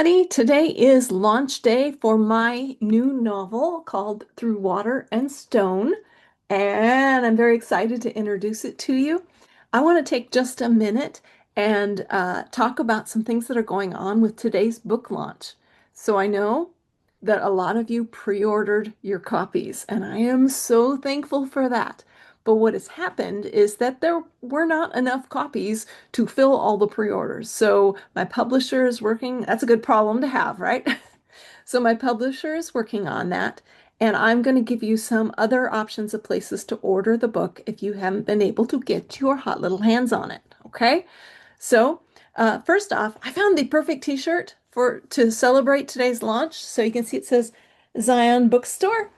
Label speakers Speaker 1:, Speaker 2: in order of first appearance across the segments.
Speaker 1: everybody. Today is launch day for my new novel called Through Water and Stone, and I'm very excited to introduce it to you. I want to take just a minute and talk about some things that are going on with today's book launch. So I know that a lot of you pre-ordered your copies, and I am so thankful for that. But what has happened is that there were not enough copies to fill all the pre-orders. So my publisher is working, that's a good problem to have, right? So my publisher is working on that, and I'm going to give you some other options of places to order the book if you haven't been able to get your hot little hands on it. Okay? So first off, I found the perfect t-shirt for to celebrate today's launch. So you can see it says Zion Bookstore.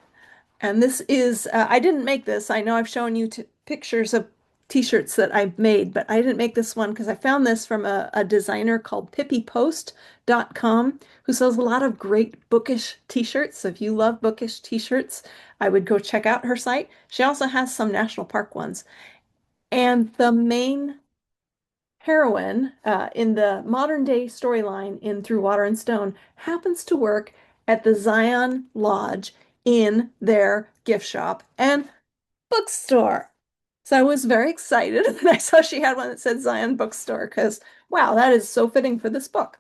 Speaker 1: And this is, I didn't make this. I know I've shown you pictures of t-shirts that I've made, but I didn't make this one because I found this from a designer called PippyPost.com, who sells a lot of great bookish t-shirts. So if you love bookish t-shirts, I would go check out her site. She also has some national park ones. And the main heroine in the modern day storyline in Through Water and Stone happens to work at the Zion Lodge in their gift shop and bookstore. So I was very excited when I saw she had one that said Zion Bookstore because, wow, that is so fitting for this book.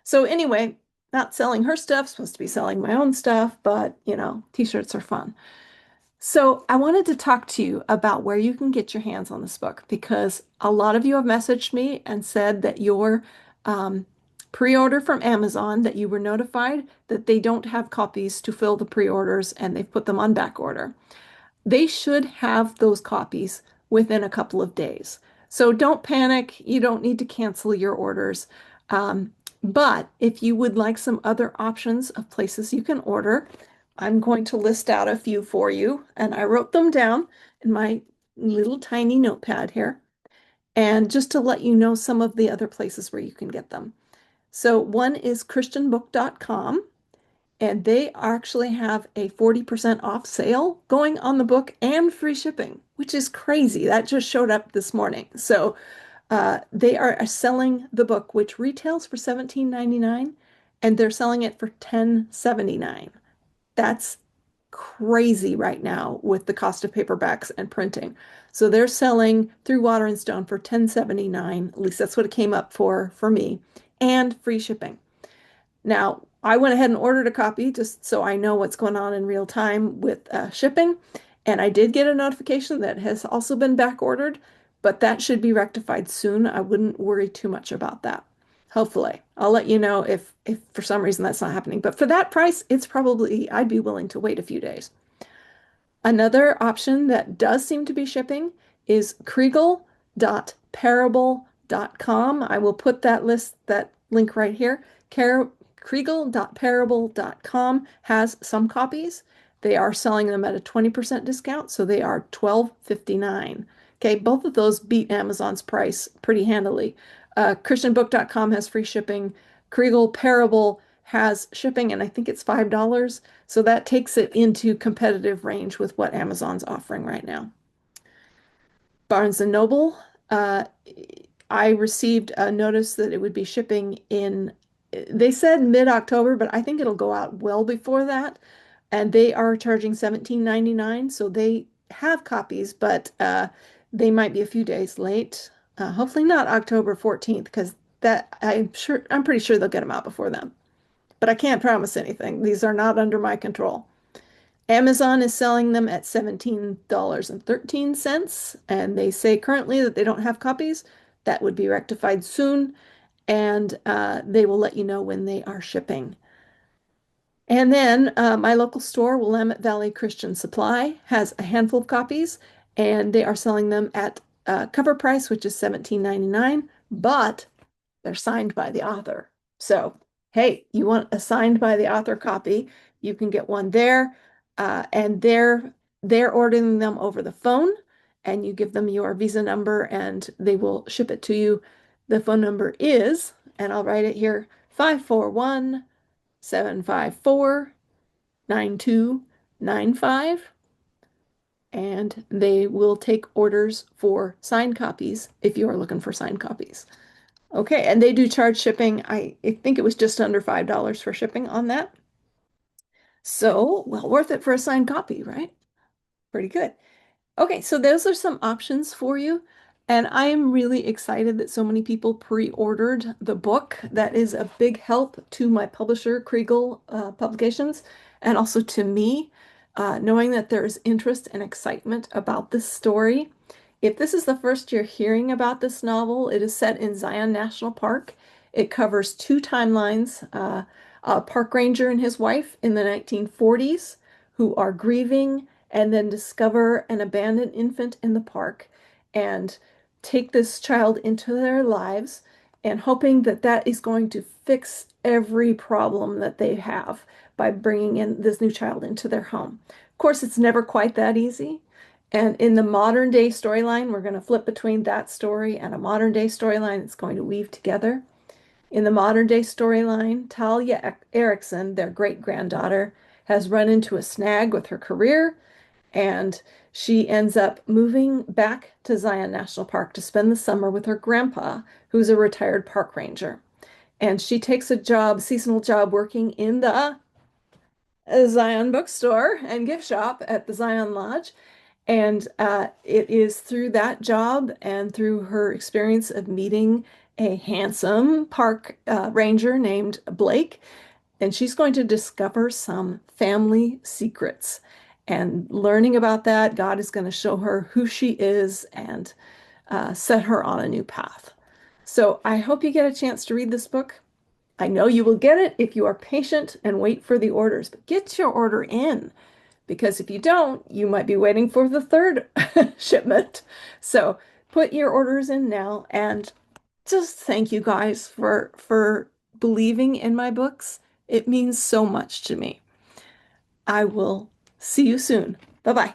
Speaker 1: So anyway, not selling her stuff, supposed to be selling my own stuff, but t-shirts are fun. So I wanted to talk to you about where you can get your hands on this book because a lot of you have messaged me and said that your um, pre-order from Amazon, that you were notified that they don't have copies to fill the pre-orders and they've put them on back order. They should have those copies within a couple of days. So don't panic. You don't need to cancel your orders. Um, but if you would like some other options of places you can order, I'm going to list out a few for you. And I wrote them down in my little tiny notepad here. And just to let you know some of the other places where you can get them. So one is christianbook.com. And they actually have a 40% off sale going on the book and free shipping, which is crazy. That just showed up this morning. So they are selling the book, which retails for $17.99, and they're selling it for $10.79. That's crazy right now with the cost of paperbacks and printing. So they're selling Through Water and Stone for $10.79. At least that's what it came up for me, and free shipping. Now, I went ahead and ordered a copy just so I know what's going on in real time with shipping. And I did get a notification that has also been back ordered, but that should be rectified soon. I wouldn't worry too much about that. Hopefully, I'll let you know if for some reason that's not happening. But for that price, it's probably, I'd be willing to wait a few days. Another option that does seem to be shipping is Kriegel.parable.com. I will put that link right here. Kriegel.parable.com has some copies. They are selling them at a 20% discount, so they are $12.59. Okay, both of those beat Amazon's price pretty handily. Christianbook.com has free shipping. Kriegel Parable has shipping, and I think it's $5. So that takes it into competitive range with what Amazon's offering right now. Barnes& and Noble, uh, I received a notice that it would be shipping in, they said mid-October, but I think it'll go out well before that. And they are charging $17.99, so they have copies, but they might be a few days late. Hopefully not October 14th, because that I'm pretty sure they'll get them out before then. But I can't promise anything. These are not under my control. Amazon is selling them at $17.13, and they say currently that they don't have copies. That would be rectified soon, and they will let you know when they are shipping. And then my local store, Willamette Valley Christian Supply, has a handful of copies, and they are selling them at cover price, which is $17.99, but they're signed by the author. So, hey, you want a signed by the author copy, you can get one there. And they're ordering them over the phone, and you give them your Visa number and they will ship it to you. The phone number is, and I'll write it here, 541-754-9295. And they will take orders for signed copies if you are looking for signed copies. Okay, and they do charge shipping. I think it was just under $5 for shipping on that. So, well, worth it for a signed copy, right? Pretty good. Okay, so those are some options for you. And I am really excited that so many people pre-ordered the book. That is a big help to my publisher, Kriegel Publications, and also to me, knowing that there is interest and excitement about this story. If this is the first you're hearing about this novel, it is set in Zion National Park. It covers two timelines, a park ranger and his wife in the 1940s who are grieving and then discover an abandoned infant in the park and take this child into their lives and hoping that that is going to fix every problem that they have by bringing in this new child into their home. Of course, it's never quite that easy. And in the modern day storyline, we're going to flip between that story and a modern day storyline that's going to weave together. In the modern day storyline, Talia Erickson, their great granddaughter, has run into a snag with her career and she ends up moving back to Zion National Park to spend the summer with her grandpa, who's a retired park ranger. And she takes a job, seasonal job, working in the Zion bookstore and gift shop at the Zion Lodge. And it is through that job and through her experience of meeting a handsome park ranger named Blake, and she's going to discover some family secrets. And learning about that, God is going to show her who she is and set her on a new path. So I hope you get a chance to read this book. I know you will get it if you are patient and wait for the orders, but get your order in because if you don't, you might be waiting for the third shipment. So put your orders in now and just thank you guys for believing in my books. It means so much to me. I will see you soon. Bye-bye.